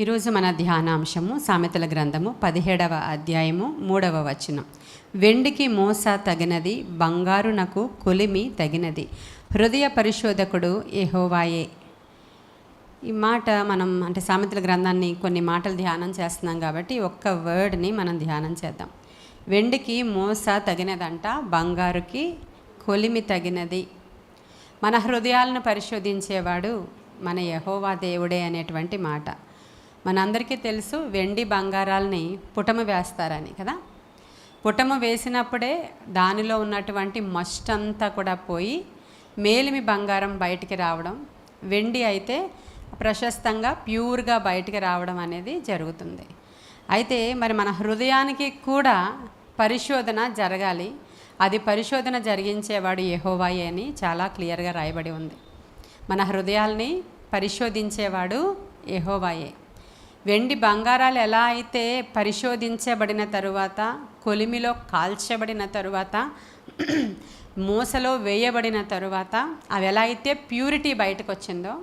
ఈరోజు మన ధ్యానాంశము సామెతల గ్రంథము 17వ అధ్యాయము 3వ వచనం. వెండికి మోస తగినది, బంగారునకు కొలిమి తగినది, హృదయ పరిశోధకుడు యెహోవాయే. ఈ మాట మనం సామెతల గ్రంథాన్ని కొన్ని మాటలు ధ్యానం చేస్తున్నాం కాబట్టి ఒక్క వర్డ్ని మనం ధ్యానం చేద్దాం. వెండికి మోస తగినదంట, బంగారుకి కొలిమి తగినది. మన హృదయాలను పరిశోధించేవాడు మన యెహోవా దేవుడే అనేటువంటి మాట. మనందరికీ తెలుసు, వెండి బంగారాలని పుటము వేస్తారని కదా. పుటము వేసినప్పుడే దానిలో ఉన్నటువంటి మస్ట్ అంతా కూడా పోయి మేలిమి బంగారం బయటికి రావడం, వెండి అయితే ప్రశస్తంగా ప్యూర్గా బయటికి రావడం అనేది జరుగుతుంది. అయితే మరి మన హృదయానికి కూడా పరిశోధన జరగాలి. అది పరిశోధన జరిగించేవాడు యెహోవాయే అని చాలా క్లియర్గా రాయబడి ఉంది. మన హృదయాల్ని పరిశోధించేవాడు యెహోవాయే. వెండి బంగారాలు ఎలా అయితే పరిశోధించబడిన తరువాత, కొలిమిలో కాల్చబడిన తరువాత, మూసలో వేయబడిన తరువాత అవి ఎలా అయితే ప్యూరిటీ బయటకు వచ్చిందో,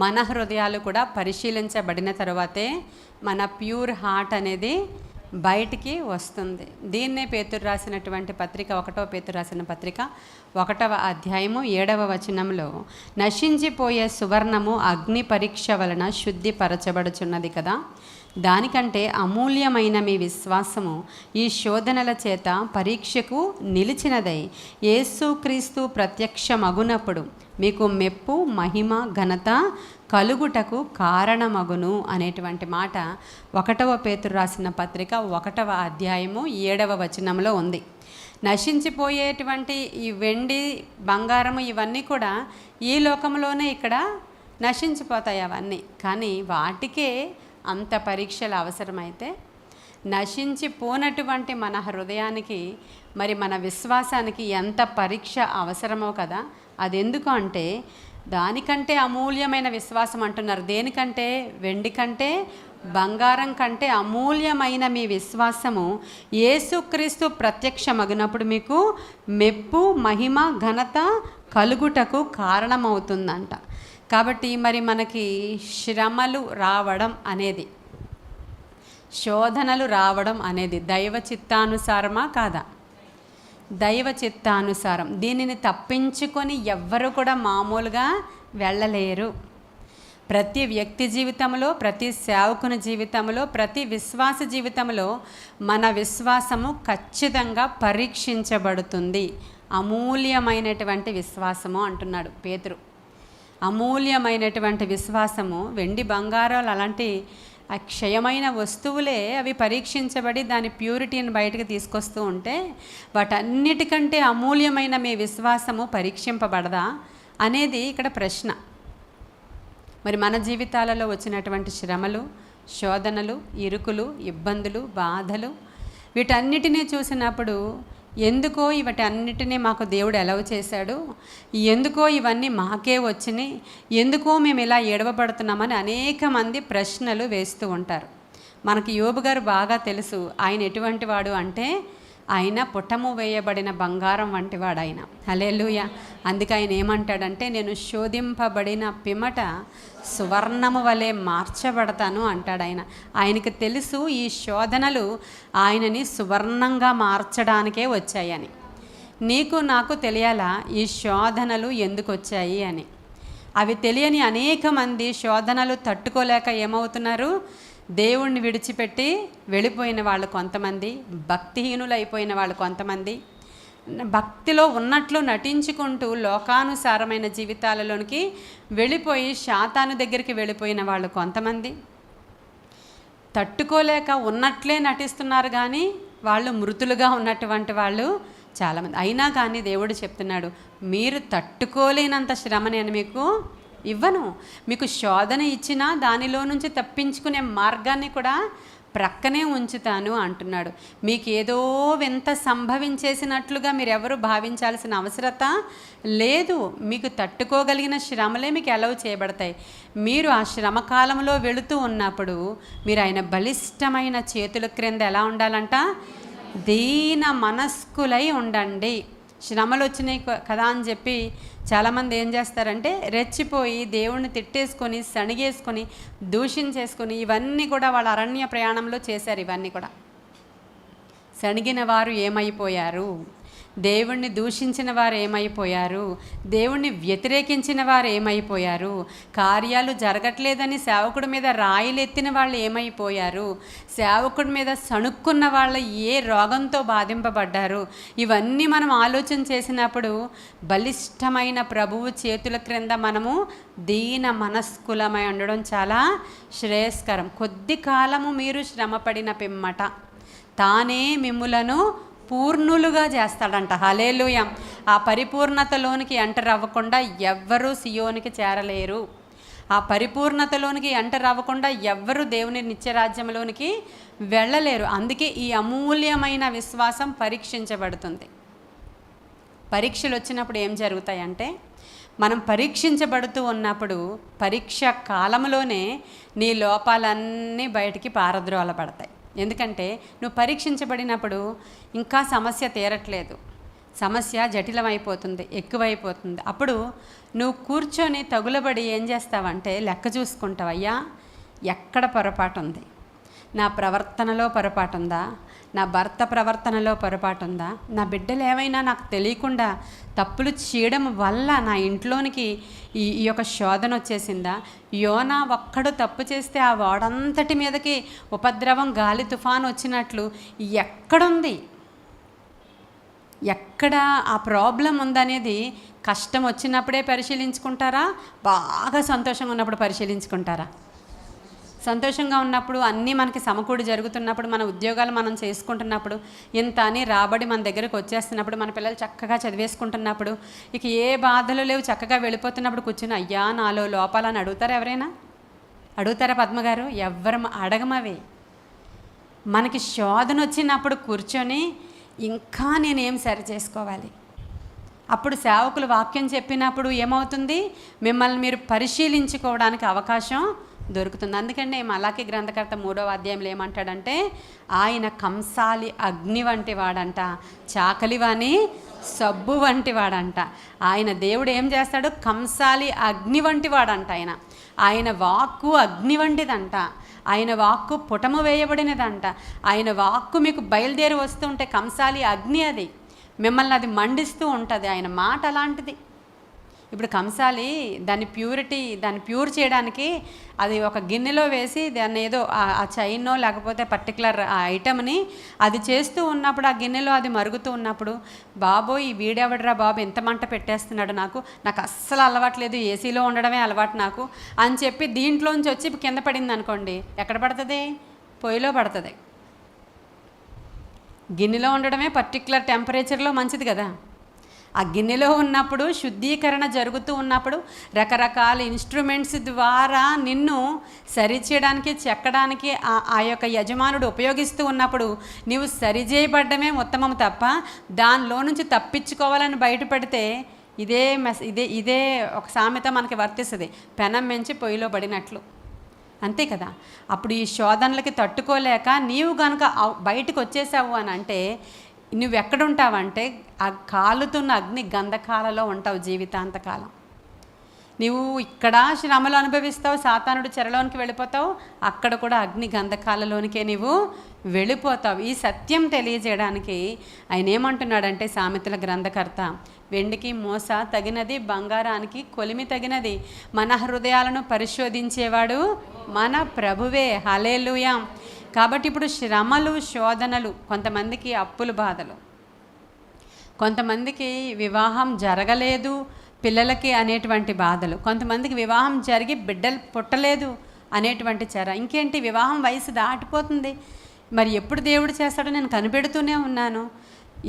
మన హృదయాలు కూడా పరిశీలించబడిన తరువాతే మన ప్యూర్ హార్ట్ అనేది బయటికి వస్తుంది. దీన్నే పేతురు రాసినటువంటి పత్రిక, 1వ పేతురు రాసిన పత్రిక 1వ అధ్యాయము 7వ వచనంలో, నశించిపోయే సువర్ణము అగ్ని పరీక్ష వలన శుద్ధిపరచబడుచున్నది కదా, దానికంటే అమూల్యమైన మీ విశ్వాసము ఈ శోధనల చేత పరీక్షకు నిలిచినదై యేసుక్రీస్తు ప్రత్యక్షమగునప్పుడు మీకు మెప్పు, మహిమ, ఘనత కలుగుటకు కారణమగును అనేటువంటి మాట 1వ పేతురు రాసిన పత్రిక 1వ అధ్యాయము 7వ వచనంలో ఉంది. నశించిపోయేటువంటి ఈ వెండి, బంగారము ఇవన్నీ కూడా ఈ లోకంలోనే ఇక్కడ నశించిపోతాయి అవన్నీ. కానీ వాటికే అంత పరీక్షలు అవసరమైతే నశించిపోనటువంటి మన హృదయానికి, మరి మన విశ్వాసానికి ఎంత పరీక్ష అవసరమో కదా. అది ఎందుకు అంటే, దానికంటే అమూల్యమైన విశ్వాసం అంటున్నారు. దేనికంటే? వెండి కంటే, బంగారం కంటే అమూల్యమైన మీ విశ్వాసము యేసుక్రీస్తు ప్రత్యక్షమగినప్పుడు మీకు మెప్పు, మహిమ, ఘనత కలుగుటకు కారణమవుతుందంట. కాబట్టి మరి మనకి శ్రమలు రావడం అనేది, శోధనలు రావడం అనేది దైవ చిత్తానుసారమా కాదా? దైవ చిత్తానుసారం. దీనిని తప్పించుకొని ఎవ్వరు కూడా మామూలుగా వెళ్ళలేరు. ప్రతి వ్యక్తి జీవితంలో, ప్రతి సేవకుని జీవితంలో, ప్రతి విశ్వాస జీవితంలో మన విశ్వాసము ఖచ్చితంగా పరీక్షించబడుతుంది. అమూల్యమైనటువంటి విశ్వాసము అంటున్నాడు పేతురు. అమూల్యమైనటువంటి విశ్వాసము, వెండి బంగారాలు అలాంటి అక్షయమైన వస్తువులే, అవి పరీక్షించబడి దాని ప్యూరిటీని బయటకు తీసుకొస్తూ ఉంటే, వాటన్నిటికంటే అమూల్యమైన మీ విశ్వాసము పరీక్షింపబడదా అనేది ఇక్కడ ప్రశ్న. మరి మన జీవితాలలో వచ్చినటువంటి శ్రమలు, శోధనలు, ఇరుకులు, ఇబ్బందులు, బాధలు, వీటన్నిటినీ చూసినప్పుడు ఎందుకో వీటన్నిటినీ మాకు దేవుడు ఎలవ్ చేశాడు, ఎందుకో ఇవన్నీ మాకే వచ్చినాయి, ఎందుకో మేము ఇలా ఏడవబడుతున్నామని అనేక మంది ప్రశ్నలు వేస్తూ ఉంటారు. మనకి యోబు గారు బాగా తెలుసు. ఆయన ఎటువంటి వాడు అంటే, ఆయన పుటము వేయబడిన బంగారం వంటివాడు ఆయన. హల్లెలూయా. అందుకే ఆయన ఏమంటాడంటే, నేను శోధింపబడిన పిమ్మట సువర్ణము వలె మార్చబడతాను అంటాడు ఆయన. ఆయనకు తెలుసు ఈ శోధనలు ఆయనని సువర్ణంగా మార్చడానికే వచ్చాయని. నీకు నాకు తెలియాలా ఈ శోధనలు ఎందుకు వచ్చాయి అని. అవి తెలియని అనేక మంది శోధనలు తట్టుకోలేక ఏమవుతున్నారు? దేవుణ్ణి విడిచిపెట్టి వెళ్ళిపోయిన వాళ్ళు కొంతమంది, భక్తిహీనులు అయిపోయిన వాళ్ళు కొంతమంది, భక్తిలో ఉన్నట్లు నటించుకుంటూ లోకానుసారమైన జీవితాలలోనికి వెళ్ళిపోయి శాతాను దగ్గరికి వెళ్ళిపోయిన వాళ్ళు కొంతమంది, తట్టుకోలేక ఉన్నట్లే నటిస్తున్నారు కానీ వాళ్ళు మృతులుగా ఉన్నటువంటి వాళ్ళు చాలామంది. అయినా కానీ దేవుడు చెప్తున్నాడు, మీరు తట్టుకోలేనంత శ్రమ నేను మీకు ఇవ్వను. మీకు శోధన ఇచ్చినా దానిలో నుంచి తప్పించుకునే మార్గాన్ని కూడా ప్రక్కనే ఉంచుతాను అంటున్నాడు. మీకు ఏదో వింత సంభవించేసినట్లుగా మీరెవరు భావించాల్సిన అవసరత లేదు. మీకు తట్టుకోగలిగిన శ్రమలే మీకు ఎలవ్ చేయబడతాయి. మీరు ఆ శ్రమ కాలంలో వెళుతూ ఉన్నప్పుడు మీరు ఆయన బలిష్టమైన చేతుల క్రింద ఎలా ఉండాలంట? దీన మనస్కులై ఉండండి. శ్రమలు వచ్చినాయి కదా అని చెప్పి చాలామంది ఏం చేస్తారంటే రెచ్చిపోయి దేవుణ్ణి తిట్టేసుకొని సణిగేసుకొని దూషించేసుకొని ఇవన్నీ కూడా వాళ్ళ అరణ్య ప్రయాణంలో చేశారు. ఇవన్నీ కూడా సణిగిన వారు ఏమైపోయారు, దేవుణ్ణి దూషించిన వారు ఏమైపోయారు, దేవుణ్ణి వ్యతిరేకించిన వారు ఏమైపోయారు, కార్యాలు జరగట్లేదని సేవకుడి మీద రాయిలెత్తిన వాళ్ళు ఏమైపోయారు, సేవకుడి మీద సణుక్కున్న వాళ్ళు ఏ రోగంతో బాధింపబడ్డారు. ఇవన్నీ మనం ఆలోచన చేసినప్పుడు బలిష్టమైన ప్రభువు చేతుల క్రింద మనము దీన మనస్కులమై ఉండడం చాలా శ్రేయస్కరం. కొద్ది కాలము మీరు శ్రమపడిన పిమ్మట తానే మిమ్ములను పూర్ణులుగా చేస్తాడంట. హల్లెలూయా. ఆ పరిపూర్ణతలోనికి ఎంటర్ అవ్వకుండా ఎవ్వరూ సియోనికి చేరలేరు. ఆ పరిపూర్ణతలోనికి ఎంటర్ అవ్వకుండా ఎవ్వరూ దేవుని నిత్యరాజ్యంలోనికి వెళ్ళలేరు. అందుకే ఈ అమూల్యమైన విశ్వాసం పరీక్షించబడుతుంది. పరీక్షలు వచ్చినప్పుడు ఏం జరుగుతాయంటే, మనం పరీక్షించబడుతూ ఉన్నప్పుడు పరీక్ష కాలంలోనే నీ లోపాలన్నీ బయటికి పారద్రోలబడతాయి. ఎందుకంటే నువ్వు పరీక్షించబడినప్పుడు ఇంకా సమస్య తీరట్లేదు, సమస్య జటిలమైపోతుంది, ఎక్కువైపోతుంది. అప్పుడు నువ్వు కూర్చొని తగులబడి ఏం చేస్తావంటే లెక్క చూసుకుంటావు. అయ్యా, ఎక్కడ పొరపాటు ఉంది, నా ప్రవర్తనలో పొరపాటు ఉందా, నా భర్త ప్రవర్తనలో పొరపాటు ఉందా, నా బిడ్డలు ఏమైనా నాకు తెలియకుండా తప్పులు చేయడం వల్ల నా ఇంట్లోనికి ఈ యొక్క శోధన వచ్చేసిందా, యోనా ఒక్కడు తప్పు చేస్తే ఆ వాడంతటి మీదకి ఉపద్రవం గాలి తుఫాను వచ్చినట్లు ఎక్కడుంది, ఎక్కడ ఆ ప్రాబ్లం ఉందనేది కష్టం వచ్చినప్పుడే పరిశీలించుకుంటారా, బాగా సంతోషంగా ఉన్నప్పుడు పరిశీలించుకుంటారా? సంతోషంగా ఉన్నప్పుడు అన్నీ మనకి సమకూడి జరుగుతున్నప్పుడు, మన ఉద్యోగాలు మనం చేసుకుంటున్నప్పుడు, ఇంత అని రాబడి మన దగ్గరకు వచ్చేస్తున్నప్పుడు, మన పిల్లలు చక్కగా చదివేసుకుంటున్నప్పుడు, ఇక ఏ బాధలు లేవు, చక్కగా వెళ్ళిపోతున్నప్పుడు కూర్చుని అయ్యా నాలో లోపాలని అడుగుతారా? ఎవరైనా అడుగుతారా పద్మగారు? ఎవ్వరు అడగమవే. మనకి శోధన వచ్చినప్పుడు కూర్చొని ఇంకా నేనేం సరి చేసుకోవాలి. అప్పుడు సేవకులు వాక్యం చెప్పినప్పుడు ఏమవుతుంది, మిమ్మల్ని మీరు పరిశీలించుకోవడానికి అవకాశం దొరుకుతుంది. అందుకంటే మలాకి గ్రంథకర్త 3వ అధ్యాయంలో ఏమంటాడంటే, ఆయన కంసాలి అగ్ని వంటి వాడంట, చాకలివాని సబ్బు వంటి వాడంట. ఆయన దేవుడు ఏం చేస్తాడు, కంసాలి అగ్ని వంటి వాడంట. ఆయన వాక్కు అగ్ని వంటిదంట, ఆయన వాక్కు పుటము వేయబడినదంట. ఆయన వాక్కు మీకు బయలుదేరి వస్తుంటే కంసాలి అగ్ని, అది మిమ్మల్ని అది మండిస్తూ ఉంటుంది. ఆయన మాట అలాంటిది. ఇప్పుడు కంసాలి దాని ప్యూర్ చేయడానికి అది ఒక గిన్నెలో వేసి దాన్ని ఏదో ఆ చైన్నో లేకపోతే పర్టికులర్ ఆ ఐటమ్ని అది చేస్తూ ఉన్నప్పుడు, ఆ గిన్నెలో అది మరుగుతూ ఉన్నప్పుడు, బాబోయ్ ఈ వీడెవడరా బాబు ఎంత మంట పెట్టేస్తున్నాడు, నాకు అస్సలు అలవాట్లేదు, ఏసీలో ఉండడమే అలవాటు నాకు అని చెప్పి దీంట్లోంచి వచ్చి కింద పడింది అనుకోండి, ఎక్కడ పడుతుంది? పొయ్యిలో పడుతుంది. గిన్నెలో ఉండడమే పర్టికులర్ టెంపరేచర్లో మంచిది కదా. ఆ గిన్నెలో ఉన్నప్పుడు శుద్ధీకరణ జరుగుతూ ఉన్నప్పుడు రకరకాల ఇన్స్ట్రుమెంట్స్ ద్వారా నిన్ను సరిచేయడానికి, చెక్కడానికి ఆ యొక్క యజమానుడు ఉపయోగిస్తూ ఉన్నప్పుడు నీవు సరిచేయబడ్డమే ఉత్తమం తప్ప దానిలో నుంచి తప్పించుకోవాలని బయటపడితే ఇదే ఒక సామెత మనకి వర్తిస్తుంది, పెనం మెంచి పొయ్యిలో పడినట్లు. అంతే కదా. అప్పుడు ఈ శోధనలకి తట్టుకోలేక నీవు కనుక బయటకు వచ్చేసావు అని అంటే నువ్వెక్కడుంటావంటే ఆ కాలుతున్న అగ్ని గంధకాలలో ఉంటావు జీవితాంతకాలం. నీవు ఇక్కడ శ్రమలు అనుభవిస్తావు, సాతానుడు చెరలోనికి వెళ్ళిపోతావు, అక్కడ కూడా అగ్ని గంధకాలలోనికే నీవు వెళ్ళిపోతావు. ఈ సత్యం తెలియజేయడానికి ఆయన ఏమంటున్నాడంటే సామెతల గ్రంథకర్త, వెండికి మోస తగినది, బంగారానికి కొలిమి తగినది, మన హృదయాలను పరిశోధించేవాడు మన ప్రభువే. హల్లెలూయా. కాబట్టి ఇప్పుడు శ్రమలు, శోధనలు, కొంతమందికి అప్పుల బాధలు, కొంతమందికి వివాహం జరగలేదు పిల్లలకి అనేటువంటి బాధలు, కొంతమందికి వివాహం జరిగి బిడ్డలు పుట్టలేదు అనేటువంటి చెర, ఇంకేంటి వివాహం వయసు దాటిపోతుంది, మరి ఎప్పుడు దేవుడు చేస్తాడో నేను కనిపెడుతూనే ఉన్నాను.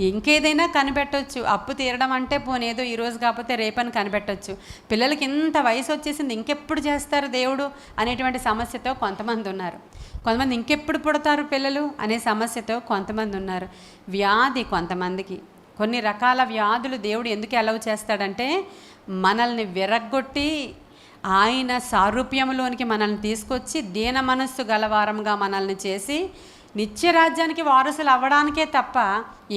ఇంకేదైనా కనిపెట్టవచ్చు, అప్పు తీరడం అంటే పోనేదో ఈరోజు కాకపోతే రేపని కనిపెట్టవచ్చు. పిల్లలకి ఇంత వయసు వచ్చేసింది, ఇంకెప్పుడు చేస్తారు దేవుడు అనేటువంటి సమస్యతో కొంతమంది ఉన్నారు. కొంతమంది ఇంకెప్పుడు పుడతారు పిల్లలు అనే సమస్యతో కొంతమంది ఉన్నారు. వ్యాధి, కొంతమందికి కొన్ని రకాల వ్యాధులు దేవుడు ఎందుకు అలౌ చేస్తాడంటే మనల్ని విరగ్గొట్టి ఆయన సారూప్యంలోనికి మనల్ని తీసుకొచ్చి దీన మనస్సు గలవారంగా మనల్ని చేసి నిత్య రాజ్యానికి వారసులు అవ్వడానికే తప్ప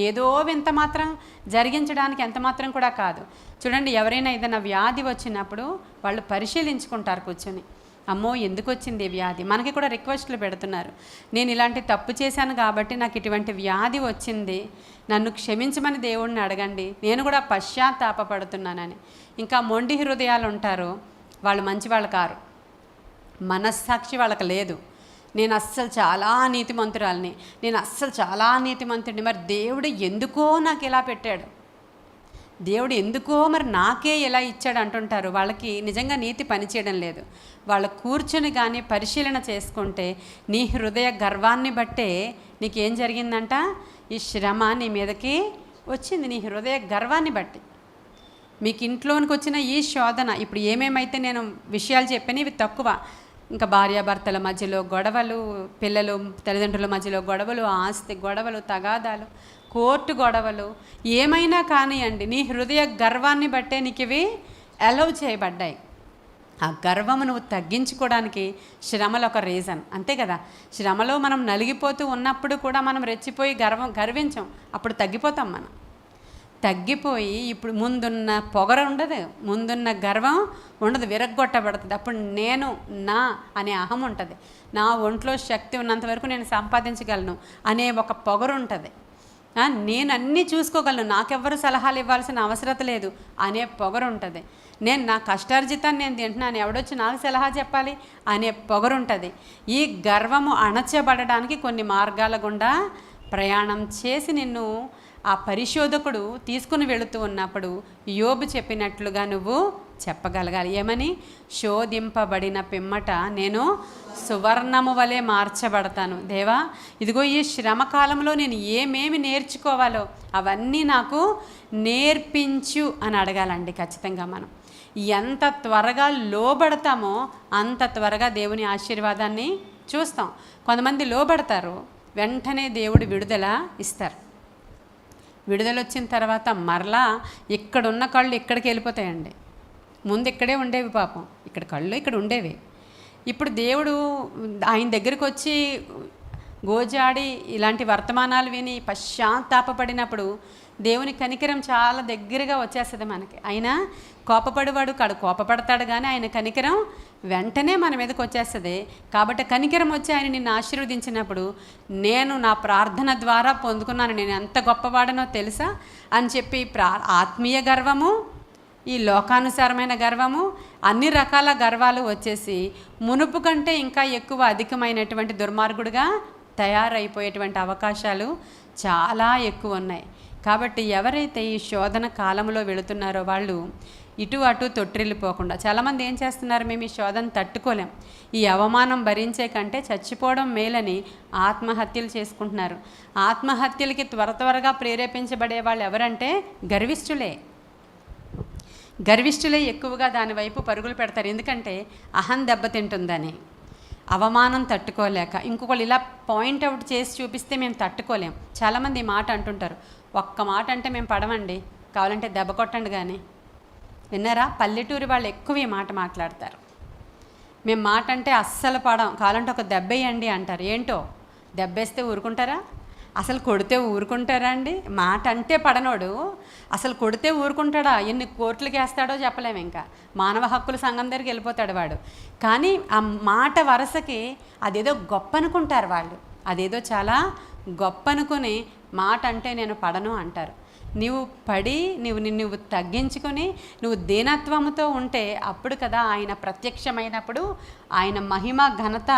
ఏదో వింత మాత్రం జరిగించడానికి ఎంత మాత్రం కూడా కాదు. చూడండి, ఎవరైనా ఏదైనా వ్యాధి వచ్చినప్పుడు వాళ్ళు పరిశీలించుకుంటారు కూర్చొని, అమ్మో ఎందుకు వచ్చింది వ్యాధి. మనకి కూడా రిక్వెస్ట్లు పెడుతున్నారు, నేను ఇలాంటి తప్పు చేశాను కాబట్టి నాకు ఇటువంటి వ్యాధి వచ్చింది, నన్ను క్షమించమని దేవుడిని అడగండి, నేను కూడా పశ్చాత్తాపడుతున్నానని. ఇంకా మొండి హృదయాలు ఉంటారు, వాళ్ళు మంచివాళ్ళు కారు, మనస్సాక్షి వాళ్ళకి లేదు. నేను అస్సలు చాలా నీతిమంతురాలిని, నేను అస్సలు చాలా నీతిమంతుడిని, మరి దేవుడు ఎందుకో నాకు ఇలా పెట్టాడు, దేవుడు ఎందుకో మరి నాకే ఇలా ఇచ్చాడు అంటుంటారు. వాళ్ళకి నిజంగా నీతి పనిచేయడం లేదు. వాళ్ళు కూర్చొని కానీ పరిశీలన చేసుకుంటే నీ హృదయ గర్వాన్ని బట్టే నీకేం జరిగిందంట, ఈ శ్రమ నీ మీదకి వచ్చింది, నీ హృదయ గర్వాన్ని బట్టి. మీకు ఇంట్లోనికి వచ్చిన ఈ శోధన, ఇప్పుడు ఏమేమైతే నేను విషయాలు చెప్పాను ఇవి తక్కువ. ఇంకా భార్యాభర్తల మధ్యలో గొడవలు, పిల్లలు తల్లిదండ్రుల మధ్యలో గొడవలు, ఆస్తి గొడవలు, తగాదాలు, కోర్టు గొడవలు, ఏమైనా కానివ్వండి, నీ హృదయ గర్వాన్ని బట్టే నీకు ఇవి అలౌ చేయబడ్డాయి. ఆ గర్వము నువ్వు తగ్గించుకోవడానికి శ్రమలు ఒక రీజన్, అంతే కదా. శ్రమలో మనం నలిగిపోతూ ఉన్నప్పుడు కూడా మనం రెచ్చిపోయి గర్వించాం, అప్పుడు తగ్గిపోతాం. మనం తగ్గిపోయి ఇప్పుడు ముందున్న పొగర ఉండదు, ముందున్న గర్వం ఉండదు, విరగ్గొట్టబడుతుంది. అప్పుడు నేను నా అనే అహం ఉంటుంది, నా ఒంట్లో శక్తి ఉన్నంత వరకు నేను సంపాదించగలను అనే ఒక పొగరు ఉంటుంది. నేను అన్నీ చూసుకోగలను, నాకెవ్వరు సలహాలు ఇవ్వాల్సిన అవసరం లేదు అనే పొగరు ఉంటుంది. నేను నా కష్టార్జితాన్ని నేను తింటున్నాను, ఎవడొచ్చి నాకు సలహా చెప్పాలి అనే పొగరు ఉంటుంది. ఈ గర్వము అణచబడడానికి కొన్ని మార్గాల గుండా ప్రయాణం చేసి నిన్ను ఆ పరిశోధకుడు తీసుకుని వెళుతూ ఉన్నప్పుడు యోబు చెప్పినట్లుగా నువ్వు చెప్పగలగాలి. ఏమని? శోధింపబడిన పిమ్మట నేను సువర్ణము వలె మార్చబడతాను. దేవా, ఇదిగో ఈ శ్రమకాలంలో నేను ఏమేమి నేర్చుకోవాలో అవన్నీ నాకు నేర్పించు అని అడగాలండి. ఖచ్చితంగా మనం ఎంత త్వరగా లోబడతామో అంత త్వరగా దేవుని ఆశీర్వాదాన్ని చూస్తాం. కొంతమంది లోబడతారు, వెంటనే దేవుడు విడుదల ఇస్తారు. విడుదల వచ్చిన తర్వాత మరలా ఇక్కడున్న కళ్ళు ఇక్కడికి వెళ్ళిపోతాయండి. ముందు ఇక్కడే ఉండేవి, పాపం ఇక్కడ కళ్ళు ఇక్కడ ఉండేవి. ఇప్పుడు దేవుడు ఆయన దగ్గరికి వచ్చి గోజాడి ఇలాంటి వర్తమానాలు విని పశ్చాత్తాపడినప్పుడు దేవుని కనికరం చాలా దగ్గరగా వచ్చేస్తుంది మనకి. ఆయన కోపపడేవాడు కాడు, కోపపడతాడు, కానీ ఆయన కనికరం వెంటనే మన మీదకి వచ్చేస్తుంది. కాబట్టి కనికరం వచ్చి ఆయన నిన్ను ఆశీర్వదించినప్పుడు నేను నా ప్రార్థన ద్వారా పొందుకున్నాను, నేను ఎంత గొప్పవాడనో తెలుసా అని చెప్పి ఆత్మీయ గర్వము, ఈ లోకానుసారమైన గర్వము, అన్ని రకాల గర్వాలు వచ్చేసి మునుపు కంటే ఇంకా ఎక్కువ అధికమైనటువంటి దుర్మార్గుడిగా తయారైపోయేటువంటి అవకాశాలు చాలా ఎక్కువ ఉన్నాయి. కాబట్టి ఎవరైతే ఈ శోధన కాలంలో వెళుతున్నారో వాళ్ళు ఇటు అటు తొట్టిల్లిపోకుండా, చాలామంది ఏం చేస్తున్నారు, మేము ఈ శోధన తట్టుకోలేం, ఈ అవమానం భరించే కంటే చచ్చిపోవడం మేలని ఆత్మహత్యలు చేసుకుంటున్నారు. ఆత్మహత్యలకి త్వరగా ప్రేరేపించబడే వాళ్ళు ఎవరంటే గర్విష్ఠులే ఎక్కువగా దానివైపు పరుగులు పెడతారు. ఎందుకంటే అహం దెబ్బతింటుందని, అవమానం తట్టుకోలేక. ఇంకొకళ్ళు ఇలా పాయింట్అవుట్ చేసి చూపిస్తే మేము తట్టుకోలేం. చాలామంది ఈ మాట అంటుంటారు, ఒక్క మాట అంటే మేము పడమండి, కావాలంటే దెబ్బ కొట్టండి. కానీ విన్నారా, పల్లెటూరి వాళ్ళు ఎక్కువ ఈ మాట మాట్లాడతారు. మేము మాట అంటే అస్సలు పడం, కావాలంటే ఒక దెబ్బ వేయండి అంటారు. ఏంటో దెబ్బేస్తే ఊరుకుంటారా? అసలు కొడితే ఊరుకుంటారా అండి? మాట అంటే పడనోడు అసలు కొడితే ఊరుకుంటాడా? ఎన్ని కోర్టులకి వేస్తాడో చెప్పలేము. ఇంకా మానవ హక్కుల సంఘం దగ్గరికి వెళ్ళిపోతాడు వాడు. కానీ ఆ మాట వరసకి అదేదో గొప్ప అనుకుంటారు వాళ్ళు, అదేదో చాలా గొప్ప అనుకుని మాట అంటే నేను పడను అంటారు. నువ్వు పడి నువ్వు తగ్గించుకొని నువ్వు దీనత్వముతో ఉంటే అప్పుడు కదా ఆయన ప్రత్యక్షమైనప్పుడు ఆయన మహిమ ఘనత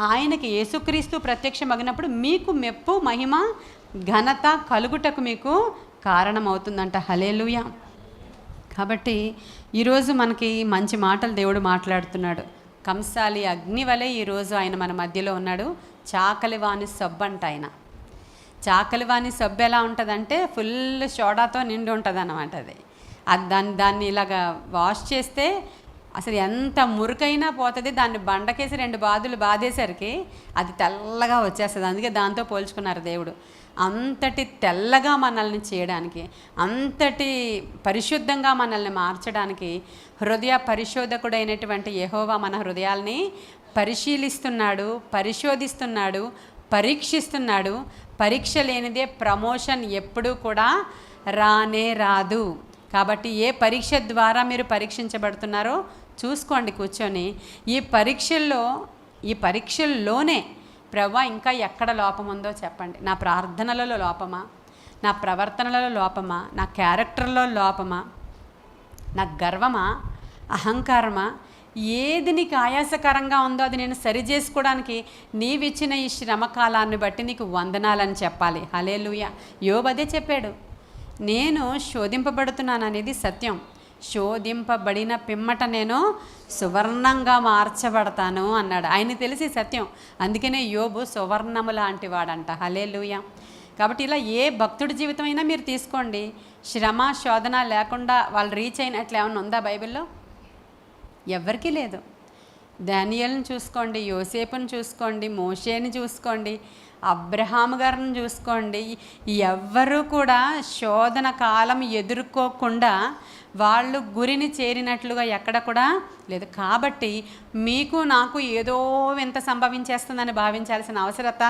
ఆయనకి యేసుక్రీస్తు ప్రత్యక్షమగినప్పుడు మీకు మెప్పు మహిమ ఘనత కలుగుటకు మీకు కారణమవుతుందంట. హల్లెలూయా. కాబట్టి ఈరోజు మనకి మంచి మాటలు దేవుడు మాట్లాడుతున్నాడు. కంసాలి అగ్ని వలె ఈరోజు ఆయన మన మధ్యలో ఉన్నాడు. చాకలివాణి సబ్బు ఆయన. చాకలివాణి సబ్బు ఎలా ఉంటుందంటే ఫుల్ సోడాతో నిండి ఉంటుంది అన్నమాట. దాన్ని ఇలాగా వాష్ చేస్తే అసలు ఎంత మురికైనా పోతుంది. దాన్ని బండకేసి 2 బాదులు బాధేసరికి అది తెల్లగా వచ్చేస్తుంది. అందుకే దాంతో పోల్చుకున్నారు దేవుడు. అంతటి తెల్లగా మనల్ని చేయడానికి, అంతటి పరిశుద్ధంగా మనల్ని మార్చడానికి హృదయ పరిశోధకుడైనటువంటి యెహోవా మన హృదయాల్ని పరిశీలిస్తున్నాడు, పరిశోధిస్తున్నాడు, పరీక్షిస్తున్నాడు. పరీక్ష లేనిదే ప్రమోషన్ ఎప్పుడూ కూడా రానే రాదు. కాబట్టి ఏ పరీక్ష ద్వారా మీరు పరీక్షించబడుతున్నారో చూసుకోండి కూర్చొని. ఈ పరీక్షల్లోనే ప్రభువా ఇంకా ఎక్కడ లోపం ఉందో చెప్పండి. నా ప్రార్థనలలో లోపమా, నా ప్రవర్తనలలో లోపమా, నా క్యారెక్టర్లో లోపమా, నా గర్వమా, అహంకారమా, ఏది నీకు ఆయాసకరంగా ఉందో అది నేను సరి చేసుకోవడానికి నీవిచ్చిన ఈ శ్రమకాలాన్ని బట్టి నీకు వందనాలని చెప్పాలి. హల్లెలూయా. యోబు అదే చెప్పాడు, నేను శోధింపబడుతున్నాను అనేది సత్యం. శోధింపబడిన పిమ్మట నేను సువర్ణంగా మార్చబడతాను అన్నాడు. ఆయన తెలిసి సత్యం. అందుకనే యోబు సువర్ణము లాంటి వాడంట. హల్లెలూయా. కాబట్టి ఇలా ఏ భక్తుడి జీవితం అయినా మీరు తీసుకోండి, శ్రమ శోధన లేకుండా వాళ్ళు రీచ్ అయినట్లు ఏమన్నా ఉందా బైబిల్లో? ఎవ్వరికీ లేదు. దానియేలుని చూసుకోండి, యోసేపుని చూసుకోండి, మోషేని చూసుకోండి, అబ్రహాము గారిని చూసుకోండి. ఎవ్వరూ కూడా శోధన కాలం ఎదుర్కోకుండా వాళ్ళు గురిని చేరినట్లుగా ఎక్కడ కూడా లేదు. కాబట్టి మీకు నాకు ఏదో వింత సంభవించేస్తుందని భావించాల్సిన అవసరత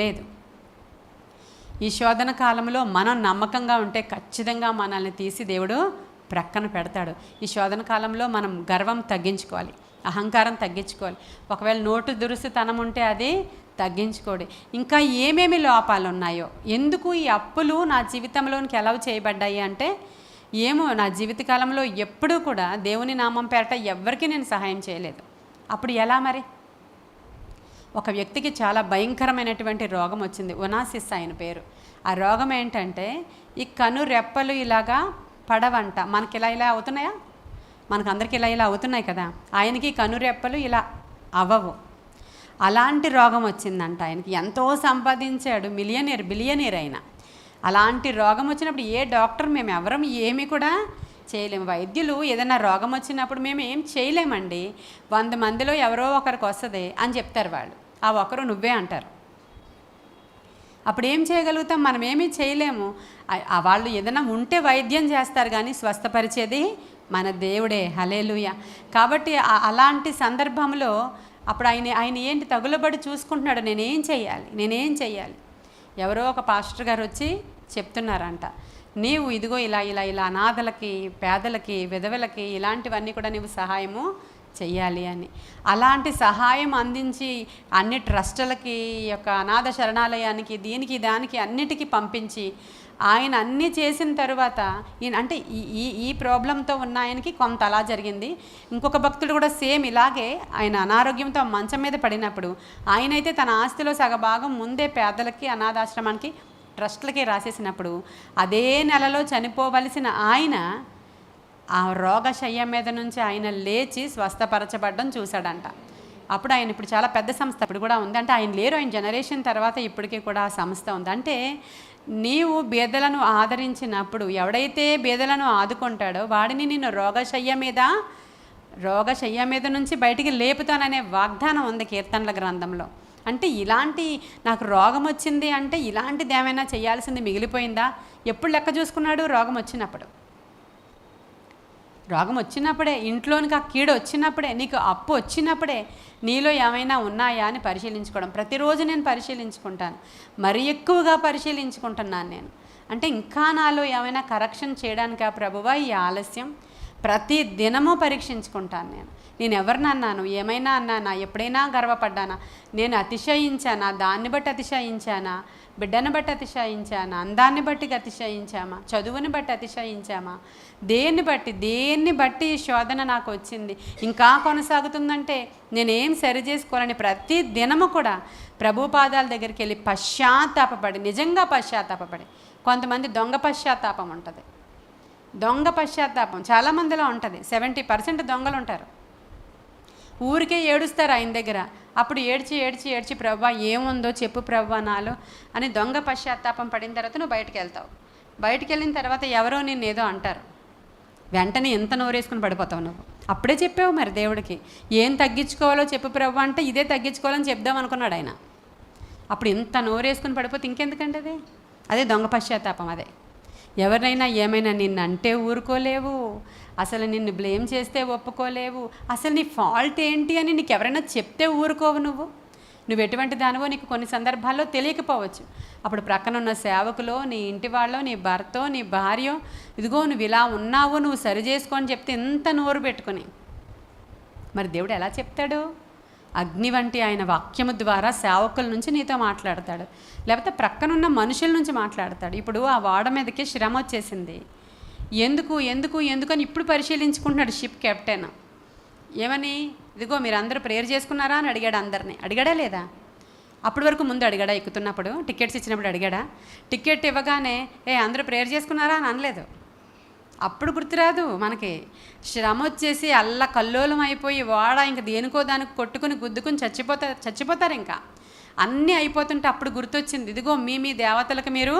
లేదు. ఈ శోధన కాలంలో మనం నమ్మకంగా ఉంటే ఖచ్చితంగా మనల్ని తీసి దేవుడు ప్రక్కన పెడతాడు. ఈ శోధన కాలంలో మనం గర్వం తగ్గించుకోవాలి, అహంకారం తగ్గించుకోవాలి. ఒకవేళ నోటు దురుసుతనం ఉంటే అది తగ్గించుకోండి. ఇంకా ఏమేమి లోపాలు ఉన్నాయో, ఎందుకు ఈ అప్పులు నా జీవితంలోనికి ఎలా చేయబడ్డాయి అంటే, ఏమో నా జీవితకాలంలో ఎప్పుడూ కూడా దేవుని నామం పేరట ఎవ్వరికీ నేను సహాయం చేయలేదు. అప్పుడు ఎలా మరి? ఒక వ్యక్తికి చాలా భయంకరమైనటువంటి రోగం వచ్చింది, ఒనాసిస్ ఆయన పేరు. ఆ రోగం ఏంటంటే ఈ కను రెప్పలు ఇలాగా పడవంట. మనకి ఇలా అవుతున్నాయా? మనకు అందరికి ఇలా అవుతున్నాయి కదా. ఆయనకి కనురెప్పలు ఇలా అవ్వవు. అలాంటి రోగం వచ్చిందంట ఆయనకి. ఎంతో సంపాదించాడు, బిలియనీర్ అయిన. అలాంటి రోగం వచ్చినప్పుడు ఏ డాక్టర్ మేము ఎవరం ఏమీ కూడా చేయలేము. వైద్యులు ఏదైనా రోగం వచ్చినప్పుడు మేము ఏం చేయలేమండి. 100 మందిలో ఎవరో ఒకరికి వస్తుంది అని చెప్తారు వాళ్ళు. ఆ ఒకరు నువ్వే అంటారు. అప్పుడు ఏం చేయగలుగుతాం? మనం ఏమీ చేయలేము. వాళ్ళు ఏదైనా ఉంటే వైద్యం చేస్తారు కానీ స్వస్థపరిచేది మన దేవుడే. హల్లెలూయా. కాబట్టి అలాంటి సందర్భంలో అప్పుడు ఆయన ఏంటి తగులబడి చూసుకుంటున్నాడు, నేనేం చేయాలి. ఎవరో ఒక పాస్టర్ గారు వచ్చి చెప్తున్నారంట, నీవు ఇదిగో ఇలా అనాథలకి, పేదలకి, విధవలకి ఇలాంటివన్నీ కూడా నీవు సహాయము చెయ్యాలి అని. అలాంటి సహాయం అందించి అన్ని ట్రస్టులకి, యొక్క అనాథ శరణాలయానికి, దీనికి దానికి అన్నిటికీ పంపించి ఆయన అన్నీ చేసిన తర్వాత అంటే ఈ ప్రాబ్లంతో ఉన్న ఆయనకి కొంత అలా జరిగింది. ఇంకొక భక్తుడు కూడా సేమ్ ఇలాగే ఆయన అనారోగ్యంతో మంచం మీద పడినప్పుడు ఆయనైతే తన ఆస్తిలో సగభాగం ముందే పేదలకి, అనాథాశ్రమానికి, ట్రస్టులకి రాసేసినప్పుడు అదే నెలలో చనిపోవలసిన ఆయన ఆ రోగశయ్య మీద నుంచి ఆయన లేచి స్వస్థపరచబడ్డం చూశాడంట. అప్పుడు ఆయన ఇప్పుడు చాలా పెద్ద సంస్థ ఇప్పుడు కూడా ఉంది. అంటే ఆయన లేరు, ఆయన జనరేషన్ తర్వాత ఇప్పటికీ కూడా ఆ సంస్థ ఉంది. అంటే నీవు బీదలను ఆదరించినప్పుడు ఎవడైతే బీదలను ఆదుకుంటాడో వాడిని నేను రోగశయ్య మీద నుంచి బయటికి లేపుతాననే వాగ్దానం ఉంది కీర్తనల గ్రంథంలో. అంటే ఇలాంటి నాకు రోగం వచ్చింది అంటే ఇలాంటిది ఏమైనా చేయాల్సింది మిగిలిపోయిందా? ఎప్పుడు లెక్క చూసుకున్నాడు? రోగం వచ్చినప్పుడే, ఇంట్లోనికి ఆ కీడు వచ్చినప్పుడే, నీకు అప్పు వచ్చినప్పుడే నీలో ఏమైనా ఉన్నాయా అని పరిశీలించుకోవడం. ప్రతిరోజు నేను పరిశీలించుకుంటాను, మరీ ఎక్కువగా పరిశీలించుకుంటున్నాను నేను. అంటే ఇంకా నాలో ఏమైనా కరెక్షన్ చేయడానికా ప్రభువా ఈ ఆలస్యం? ప్రతి దినము పరీక్షించుకుంటాను నేను ఎవరిని అన్నాను, ఏమైనా అన్నానా, ఎప్పుడైనా గర్వపడ్డానా, నేను అతిశయించానా, దాన్ని బట్టి అతిశయించానా, బిడ్డను బట్టి అతిశయించానా, అందాన్ని బట్టి అతిశయించామా, చదువుని బట్టి అతిశయించామా, దేన్ని బట్టి ఈ శోధన నాకు వచ్చింది, ఇంకా కొనసాగుతుందంటే నేనేం సరి చేసుకోవాలని ప్రతి దినము కూడా ప్రభు పాదాల దగ్గరికి వెళ్ళి పశ్చాత్తాపపడి, నిజంగా పశ్చాత్తాపపడి. కొంతమంది దొంగ పశ్చాత్తాపం ఉంటుంది. దొంగ పశ్చాత్తాపం చాలామందిలో ఉంటుంది. 70% దొంగలు ఉంటారు. ఊరికే ఏడుస్తారు ఆయన దగ్గర. అప్పుడు ఏడ్చి ప్రభువా ఏముందో చెప్పు ప్రభువా నాలో అని దొంగ పశ్చాత్తాపం పడిన తర్వాత నువ్వు బయటికి వెళ్తావు. బయటికి వెళ్ళిన తర్వాత ఎవరో నిన్ను ఏదో అంటారు, వెంటనే ఎంత నోరేసుకుని పడిపోతావు నువ్వు. అప్పుడే చెప్పావు మరి దేవుడికి ఏం తగ్గించుకోవాలో చెప్పు ప్రభువా అంటే ఇదే తగ్గించుకోవాలని చెప్దాం అనుకున్నాడు ఆయన. అప్పుడు ఇంత నోరేసుకుని పడిపోతే ఇంకెందుకంటే అదే దొంగ పశ్చాత్తాపం. అదే ఎవరినైనా ఏమైనా నిన్ను అంటే ఊరుకోలేవు, అసలు నిన్ను బ్లేమ్ చేస్తే ఒప్పుకోలేవు, అసలు నీ ఫాల్ట్ ఏంటి అని నీకు ఎవరైనా చెప్తే ఊరుకోవు నువ్వు. నువ్వు ఎటువంటి దానివో నీకు కొన్ని సందర్భాల్లో తెలియకపోవచ్చు. అప్పుడు ప్రక్కనున్న సేవకులో, నీ ఇంటి వాళ్ళో, నీ భర్తో, నీ భార్యో, ఇదిగో నువ్వు ఇలా ఉన్నావు, నువ్వు సరి చేసుకో అని చెప్తే ఎంత నోరు పెట్టుకుని, మరి దేవుడు ఎలా చెప్తాడు? అగ్ని వంటి ఆయన వాక్యము ద్వారా సేవకుల నుంచి నీతో మాట్లాడతాడు, లేకపోతే ప్రక్కనున్న మనుషుల నుంచి మాట్లాడతాడు. ఇప్పుడు ఆ వాడ మీదకి శ్రమ వచ్చేసింది. ఎందుకు ఎందుకు ఎందుకు అని ఇప్పుడు పరిశీలించుకుంటున్నాడు షిప్ కెప్టెన్. ఏమని? ఇదిగో మీరు అందరూ ప్రేయర్ చేసుకున్నారా అని అడిగాడు అందరినీ. అడిగాడా లేదా? అప్పటి వరకు ముందు అడిగాడా? ఎక్కుతున్నప్పుడు టికెట్స్ ఇచ్చినప్పుడు అడిగాడా? టికెట్ ఇవ్వగానే అందరూ ప్రేయర్ చేసుకున్నారా అని అనలేదు. అప్పుడు గుర్తురాదు మనకి. శ్రమ వచ్చేసి అల్ల కల్లోలం అయిపోయి వాడ ఇంక దేనికో దానికి కొట్టుకుని గుద్దుకుని చచ్చిపోతారు. ఇంకా అన్నీ అయిపోతుంటే అప్పుడు గుర్తొచ్చింది, ఇదిగో మీ దేవతలకు మీరు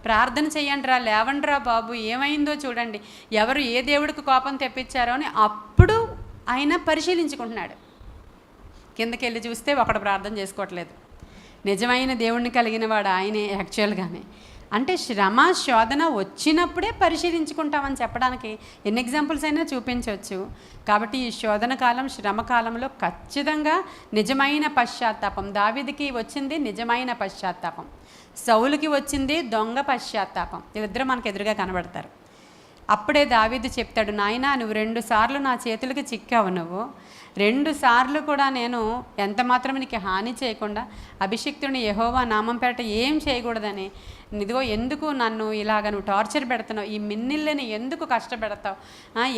ప్రార్థన చెయ్యండిరా, లేవండిరా బాబు, ఏమైందో చూడండి, ఎవరు ఏ దేవుడికి కోపం తెప్పించారో అని అప్పుడు ఆయన పరిశీలించుకుంటున్నాడు. కిందకి వెళ్ళి చూస్తే ఒకడు ప్రార్థన చేసుకోవట్లేదు. నిజమైన దేవుణ్ణి కలిగిన వాడు ఆయనే యాక్చువల్గానే. అంటే శ్రమ శోధన వచ్చినప్పుడే పరిశీలించుకుంటామని చెప్పడానికి ఎన్ని ఎగ్జాంపుల్స్ అయినా చూపించవచ్చు. కాబట్టి ఈ శోధన కాలం, శ్రమ కాలంలో ఖచ్చితంగా నిజమైన పశ్చాత్తాపం. దావీదుకి వచ్చింది నిజమైన పశ్చాత్తాపం, సౌలుకి వచ్చింది దొంగ పశ్చాత్తాపం. వీళ్ళిద్దరూ మనకు ఎదురుగా కనబడతారు. అప్పుడే దావీదు చెప్తాడు, నాయనా నువ్వు 2 సార్లు నా చేతులకి చిక్కావు, నువ్వు 2 సార్లు కూడా నేను ఎంత మాత్రం నీకు హాని చేయకుండా అభిషిక్తుని యెహోవా నామం పేరట ఏం చేయకూడదని, ఇదిగో ఎందుకు నన్ను ఇలాగ నువ్వు టార్చర్ పెడుతున్నావు, ఈ మిన్నిళ్ళని ఎందుకు కష్టపెడతావు,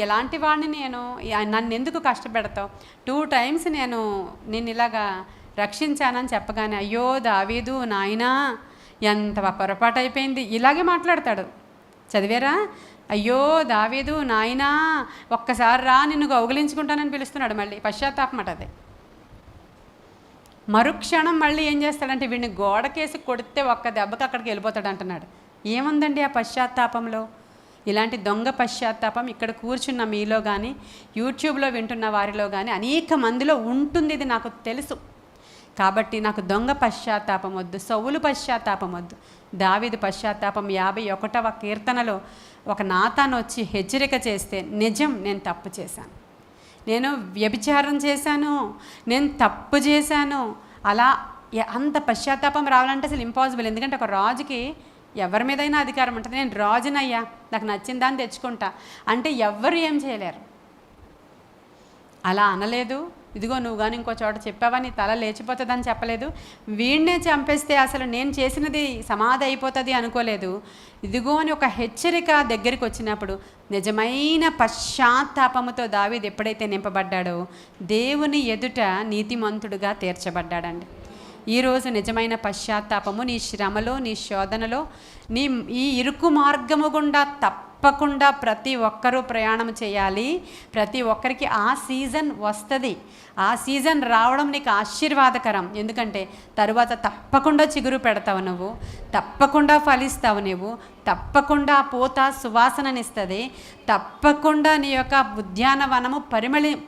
ఎలాంటి వాడిని నేను, నన్ను ఎందుకు కష్టపెడతావు, 2 టైమ్స్ నేను నిన్ను ఇలాగా రక్షించానని చెప్పగానే, అయ్యో దావీదు నాయనా ఎంత పొరపాటు అయిపోయింది, ఇలాగే మాట్లాడతాడు. చదివారా? అయ్యో దావీదు నాయనా ఒక్కసారి రా, నిన్ను కౌగిలించుకుంటానని పిలుస్తున్నాడు. మళ్ళీ పశ్చాత్తాపం అట అది. మరుక్షణం మళ్ళీ ఏం చేస్తాడంటే వీడిని గోడకేసి కొడితే ఒక్క దెబ్బకి అక్కడికి వెళ్ళిపోతాడు అంటున్నాడు. ఏముందండి ఆ పశ్చాత్తాపంలో? ఇలాంటి దొంగ పశ్చాత్తాపం ఇక్కడ కూర్చున్న మీలో కానీ, యూట్యూబ్లో వింటున్న వారిలో కానీ అనేక మందిలో ఉంటుంది. ఇది నాకు తెలుసు. కాబట్టి నాకు దొంగ పశ్చాత్తాపం వద్దు, సౌలు పశ్చాత్తాపం వద్దు. దావీదు పశ్చాత్తాపం 51వ కీర్తనలో ఒక నాతాను వచ్చి హెచ్చరిక చేస్తే, నిజం నేను తప్పు చేశాను, నేను వ్యభిచారం చేశాను, నేను తప్పు చేశాను, అలా అంత పశ్చాత్తాపం రావాలంటే అసలు ఇంపాసిబుల్. ఎందుకంటే ఒక రాజుకి ఎవరి మీదైనా అధికారం ఉంటుంది. నేను రాజునయ్యా, నాకు నచ్చిన దాన్ని తెచ్చుకుంటా అంటే ఎవ్వరు ఏం చేయలేరు. అలా అనలేదు. ఇదిగో నువ్వు కానీ ఇంకో చోట చెప్పావా నీ తల లేచిపోతుందని చెప్పలేదు. వీడినే చంపేస్తే అసలు నేను చేసినది సమాధి అయిపోతుంది అనుకోలేదు. ఇదిగో అని ఒక హెచ్చరిక దగ్గరికి వచ్చినప్పుడు నిజమైన పశ్చాత్తాపముతో దావీదు ఎప్పుడైతే నింపబడ్డాడో దేవుని ఎదుట నీతిమంతుడుగా తీర్చబడ్డాడండి. ఈరోజు నిజమైన పశ్చాత్తాపము నీ శ్రమలో, నీ శోధనలో, నీ ఈ ఇరుకు మార్గము గుండా తప్పకుండా ప్రతి ఒక్కరూ ప్రయాణం చేయాలి. ప్రతి ఒక్కరికి ఆ సీజన్ వస్తుంది. ఆ సీజన్ రావడం నీకు ఆశీర్వాదకరం. ఎందుకంటే తరువాత తప్పకుండా చిగురు పెడతావు నువ్వు, తప్పకుండా ఫలిస్తావు నువ్వు, తప్పకుండా పూత సువాసననిస్తుంది, తప్పకుండా నీ యొక్క ఉద్యానవనము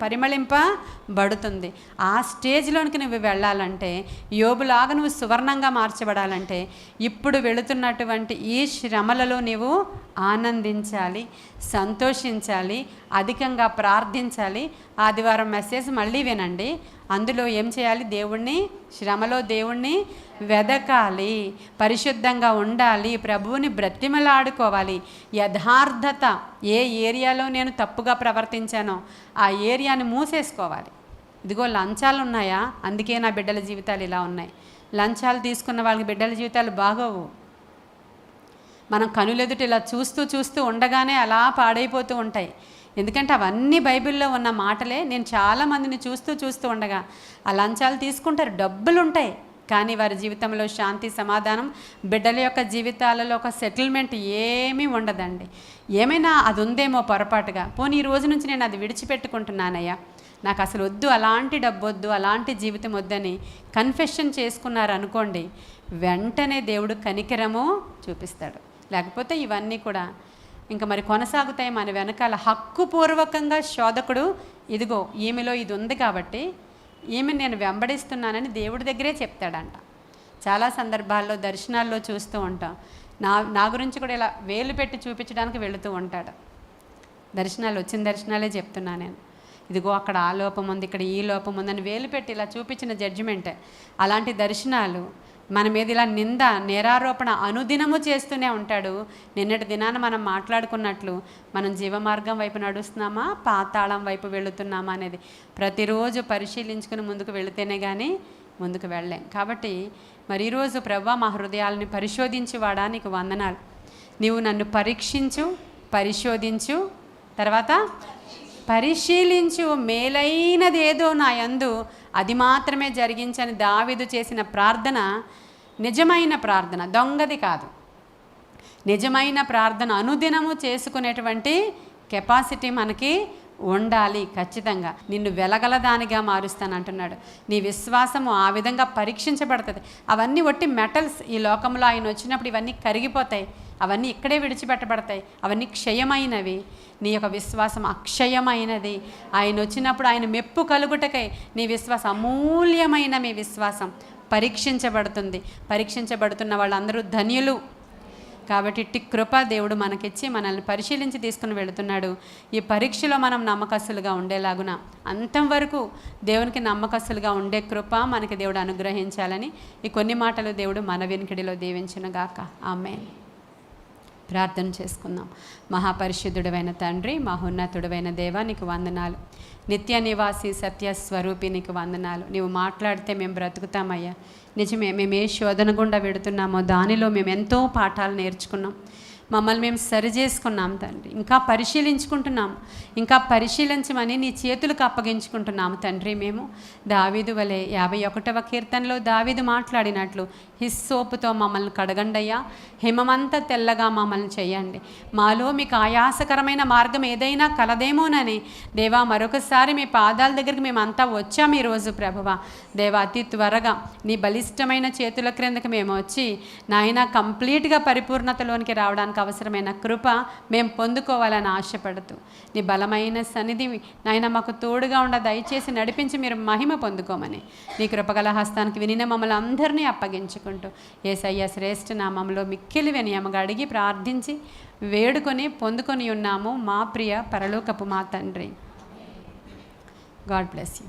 పరిమళింపబడుతుంది. ఆ స్టేజ్లోనికి నువ్వు వెళ్ళాలంటే, యోబులాగా నువ్వు సువర్ణంగా మార్చబడాలంటే ఇప్పుడు వెళుతున్నటువంటి ఈ శ్రమలలో నీవు ఆనందించాలి, సంతోషించాలి, అధికంగా ప్రార్థించాలి. ఆదివారం మెసేజ్ మళ్ళీ వినండి. అందులో ఏం చేయాలి? దేవుణ్ణి, శ్రమలో దేవుణ్ణి వెదకాలి, పరిశుద్ధంగా ఉండాలి, ప్రభువుని బ్రతిమలాడుకోవాలి. యథార్థత, ఏ ఏరియాలో నేను తప్పుగా ప్రవర్తించానో ఆ ఏరియాని మూసేసుకోవాలి. ఇదిగో లంచాలు ఉన్నాయా, అందుకే నా బిడ్డల జీవితాలు ఇలా ఉన్నాయి. లంచాలు తీసుకున్న వాళ్ళకి బిడ్డల జీవితాలు బాగోవు. మనం కనులెదుట ఇలా చూస్తూ ఉండగానే అలా పాడైపోతూ ఉంటాయి. ఎందుకంటే అవన్నీ బైబిల్లో ఉన్న మాటలే. నేను చాలామందిని చూస్తూ ఉండగా ఆ లంచాలు తీసుకుంటారు, డబ్బులు ఉంటాయి, కానీ వారి జీవితంలో శాంతి, సమాధానం, బిడ్డల యొక్క జీవితాలలో ఒక సెటిల్మెంట్ ఏమీ ఉండదండి. ఏమైనా అది ఉందేమో పొరపాటుగా, పోనీ ఈ రోజు నుంచి నేను అది విడిచిపెట్టుకుంటున్నానయ్యా, నాకు అసలు వద్దు, అలాంటి డబ్బు వద్దు, అలాంటి జీవితం వద్దని కన్ఫెషన్ చేసుకున్నారనుకోండి, వెంటనే దేవుడు కనికరము చూపిస్తాడు. లేకపోతే ఇవన్నీ కూడా ఇంకా మరి కొనసాగుతాయి మన వెనకాల. హక్కుపూర్వకంగా శోధకుడు ఇదిగో ఈమెలో ఇది ఉంది కాబట్టి ఈమెను నేను వెంబడిస్తున్నానని దేవుడి దగ్గరే చెప్తాడంట. చాలా సందర్భాల్లో దర్శనాల్లో చూస్తూ ఉంటాం. నా గురించి కూడా ఇలా వేలు పెట్టి చూపించడానికి వెళుతూ ఉంటాడు. దర్శనాలు వచ్చిన దర్శనాలే చెప్తున్నా నేను. ఇదిగో అక్కడ ఆ లోపం ఉంది, ఇక్కడ ఈ లోపం ఉందని వేలు పెట్టి ఇలా చూపించిన జడ్జిమెంట్. అలాంటి దర్శనాలు మన మీద ఇలా నింద నేరారోపణ అనుదినము చేస్తూనే ఉంటాడు. నిన్నటి దినాన మనం మాట్లాడుకున్నట్లు మనం జీవమార్గం వైపు నడుస్తున్నామా, పాతాళం వైపు వెళుతున్నామా అనేది ప్రతిరోజు పరిశీలించుకుని ముందుకు వెళితేనే కానీ ముందుకు వెళ్ళలేం. కాబట్టి మరి ఈరోజు ప్రభువా మా హృదయాలని పరిశోధించి వాడా నీకు వందనాలు. నీవు నన్ను పరీక్షించు, పరిశోధించు, తర్వాత పరిశీలించు, మేలైనది ఏదో నా యందు అది మాత్రమే జరిగించని దావీదు చేసిన ప్రార్థన నిజమైన ప్రార్థన, దొంగది కాదు. నిజమైన ప్రార్థన అనుదినము చేసుకునేటువంటి కెపాసిటీ మనకి ఉండాలి. ఖచ్చితంగా నిన్ను వెలగలదానిగా మారుస్తానంటున్నాడు. నీ విశ్వాసము ఆ విధంగా పరీక్షించబడుతుంది. అవన్నీ ఒట్టి మెటల్స్. ఈ లోకంలో ఆయన వచ్చినప్పుడు ఇవన్నీ కరిగిపోతాయి, అవన్నీ ఇక్కడే విడిచిపెట్టబడతాయి, అవన్నీ క్షయమైనవి. నీ యొక్క విశ్వాసం అక్షయమైనది. ఆయన వచ్చినప్పుడు ఆయన మెప్పు కలుగుటకై నీ విశ్వాసం అమూల్యమైన మీ విశ్వాసం పరీక్షించబడుతుంది. పరీక్షించబడుతున్న వాళ్ళందరూ ధన్యులు. కాబట్టి ఇట్టి కృప దేవుడు మనకిచ్చి మనల్ని పరిశీలించి తీసుకుని వెళుతున్నాడు. ఈ పరీక్షలో మనం నమ్మకస్తులుగా ఉండేలాగున అంతం వరకు దేవునికి నమ్మకస్తులుగా ఉండే కృప మనకి దేవుడు అనుగ్రహించాలని ఈ కొన్ని మాటలు దేవుడు మన వెనుకడిలో దీవించునుగాక. ఆమేన్. ప్రార్థన చేసుకుందాం. మహాపరిశుద్ధుడైన తండ్రి, మహోన్నతుడైన దేవా నీకు వందనాలు. నిత్య నివాసి సత్యస్వరూపి నీకు వందనాలు. నీవు మాట్లాడితే మేము బ్రతుకుతామయ్యా. నిజమే, మేము ఏ శోధన గుండా పెడుతున్నామో దానిలో మేము ఎంతో పాఠాలు నేర్చుకున్నాం. మమ్మల్ని మేము సరి చేసుకున్నాం తండ్రి. ఇంకా పరిశీలించుకుంటున్నాము, ఇంకా పరిశీలించమని నీ చేతులకు అప్పగించుకుంటున్నాము తండ్రి. మేము దావీదు వలె 51వ కీర్తనలో దావీదు మాట్లాడినట్లు హిస్సోపుతో మమ్మల్ని కడగండయ్యా, హిమమంతా తెల్లగా మమ్మల్ని చేయండి. మాలో మీకు ఆయాసకరమైన మార్గం ఏదైనా కలదేమోనని దేవా మరొకసారి మీ పాదాల దగ్గరికి మేమంతా వచ్చాము ఈరోజు ప్రభువా. దేవా అతి త్వరగా నీ బలిష్టమైన చేతుల క్రిందకి మేము వచ్చి నాయన కంప్లీట్గా పరిపూర్ణతలోనికి రావడానికి అవసరమైన కృప మేము పొందుకోవాలని ఆశపడుతూ నీ బలమైన సన్నిధి నాయన మాకు తోడుగా ఉండ దయచేసి నడిపించి మీరు మహిమ పొందుకోమని నీ కృపగల హస్తానికి వినిన మమ్మల్ని అందరినీ అప్పగించుకుంటూ యేసయ్య శ్రేష్ఠ నామములో మిక్కిలి వినయముగా అడిగి ప్రార్థించి వేడుకొని పొందుకొని ఉన్నాము మా ప్రియ పరలోకపు మా తండ్రి. God bless you.